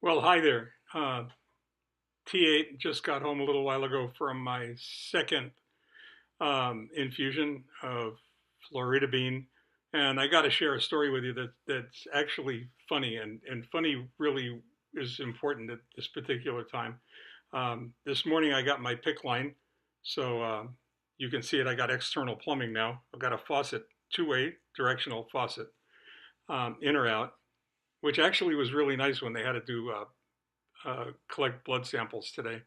Well, hi there. T8 just got home a little while ago from my second infusion of floridabine. And I got to share a story with you that's actually funny. And funny really is important at this particular time. This morning I got my PICC line. So you can see it. I got external plumbing now. I've got a faucet, two-way directional faucet, in or out, which actually was really nice when they had to do collect blood samples today.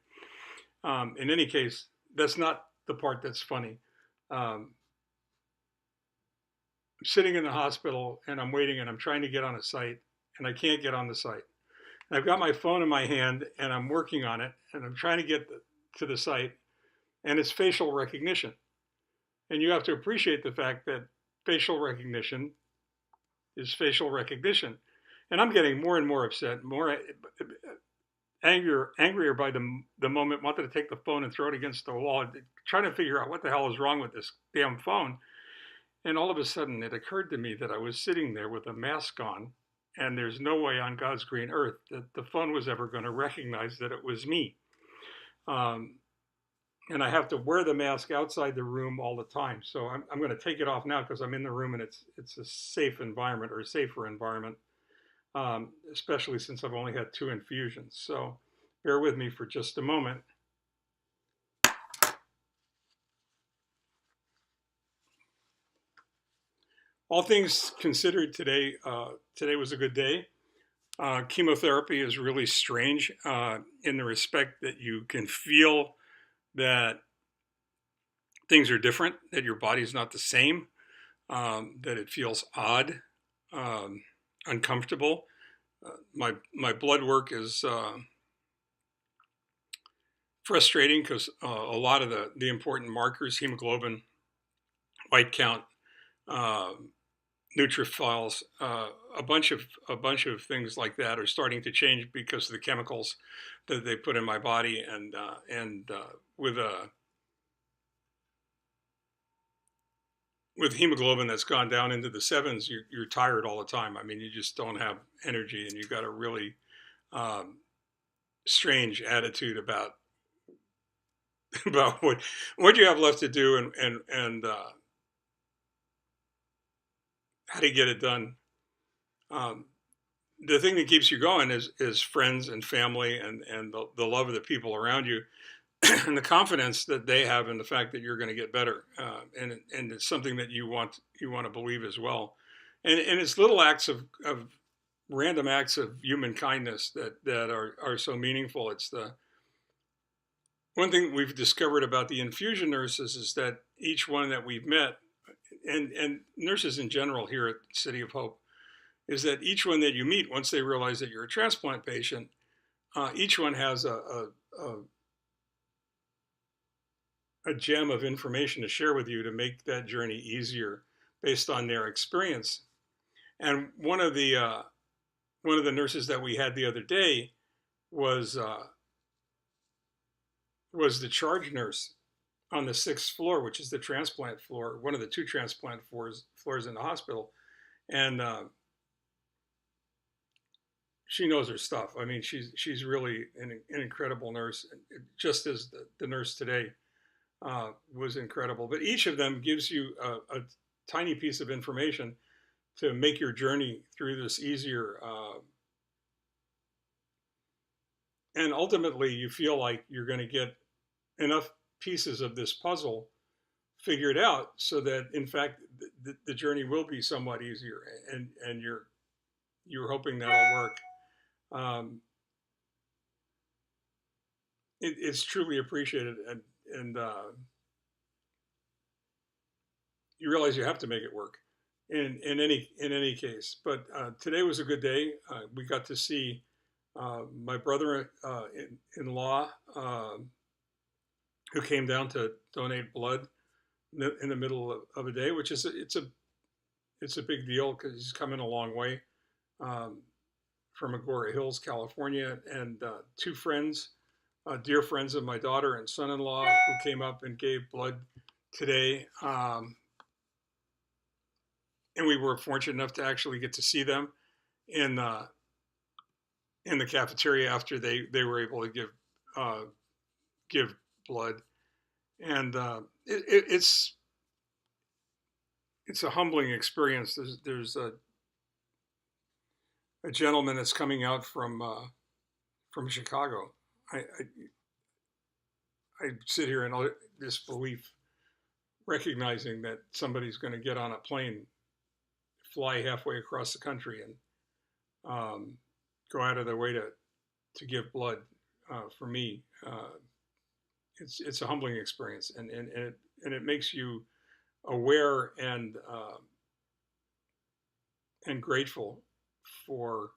In any case, that's not the part that's funny. I'm sitting in the hospital and I'm waiting and I'm trying to get on a site and I can't get on the site. And I've got my phone in my hand and I'm working on it and I'm trying to get to the site, and it's facial recognition. And you have to appreciate the fact that facial recognition is facial recognition. And I'm getting more and more upset, more angrier by the moment, wanted to take the phone and throw it against the wall, trying to figure out what the hell is wrong with this damn phone. And all of a sudden, it occurred to me that I was sitting there with a mask on, and there's no way on God's green earth that the phone was ever going to recognize that it was me. And I have to wear the mask outside the room all the time. So I'm going to take it off now because I'm in the room and it's a safe environment, or a safer environment. Especially since I've only had 2 infusions. So bear with me for just a moment. All things considered, today was a good day. Chemotherapy is really strange in the respect that you can feel that things are different, that your body's not the same, that it feels odd, uncomfortable. My blood work is frustrating because a lot of the important markers, hemoglobin, white count, neutrophils, a bunch of things like that are starting to change because of the chemicals that they put in my body, and with hemoglobin that's gone down into the 7s, you're tired all the time. I mean, you just don't have energy, and you've got a really strange attitude about what you have left to do, and how to get it done. The thing that keeps you going is friends and family, and the love of the people around you, and the confidence that they have in the fact that you're going to get better, and it's something that you want to believe as well, and it's little acts of random acts of human kindness that are so meaningful. It's the one thing we've discovered about the infusion nurses is that each one that we've met, and nurses in general here at City of Hope, is that each one that you meet, once they realize that you're a transplant patient, each one has a gem of information to share with you to make that journey easier based on their experience. And one of the nurses that we had the other day was the charge nurse on the 6th floor, which is the transplant floor, one of the 2 transplant floors in the hospital. And she knows her stuff. I mean, she's really an incredible nurse, just as the nurse today was incredible. But each of them gives you a tiny piece of information to make your journey through this easier. And ultimately, you feel like you're going to get enough pieces of this puzzle figured out so that, in fact, the journey will be somewhat easier, and you're hoping that'll work. It's truly appreciated, and you realize you have to make it work in any case. But today was a good day. We got to see my brother-in-law, who came down to donate blood in the middle of a day, which is it's a big deal because he's coming a long way from Agoura Hills, California, and 2 friends, dear friends of my daughter and son-in-law, who came up and gave blood today. And we were fortunate enough to actually get to see them in in the cafeteria after they were able to uh, give blood, and it's a humbling experience. There's a gentleman that's coming out from Chicago. I sit here in disbelief, recognizing that somebody's going to get on a plane, fly halfway across the country, and go out of their way to give blood for me. It's a humbling experience, and it makes you aware and grateful for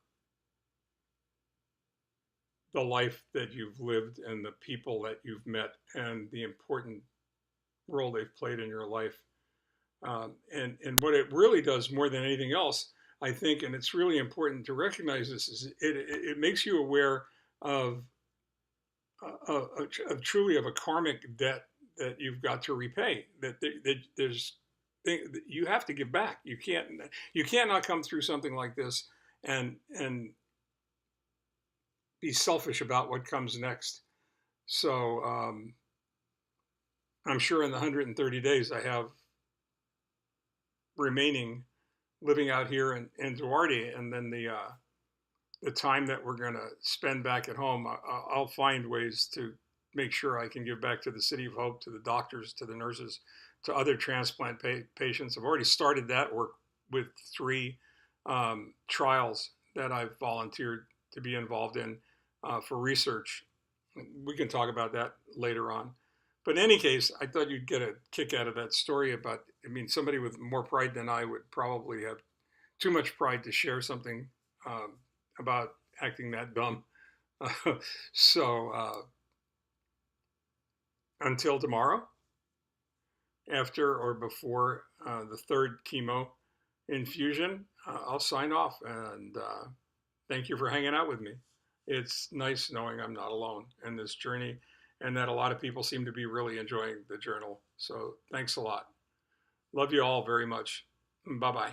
the life that you've lived and the people that you've met and the important role they've played in your life. And what it really does more than anything else, I think, and it's really important to recognize this, is it makes you aware of truly of a karmic debt that you've got to repay. That there's you have to give back. You cannot come through something like this and be selfish about what comes next. So I'm sure in the 130 days I have remaining living out here in Duarte, and then the time that we're going to spend back at home, I'll find ways to make sure I can give back to the City of Hope, to the doctors, to the nurses, to other transplant patients. I've already started that work with 3 trials that I've volunteered to be involved in for research. We can talk about that later on. But in any case, I thought you'd get a kick out of that story about, I mean, somebody with more pride than I would probably have too much pride to share something about acting that dumb. So until tomorrow, after or before the 3rd chemo infusion, I'll sign off, and thank you for hanging out with me. It's nice knowing I'm not alone in this journey, and that a lot of people seem to be really enjoying the journal. So thanks a lot. Love you all very much. Bye-bye.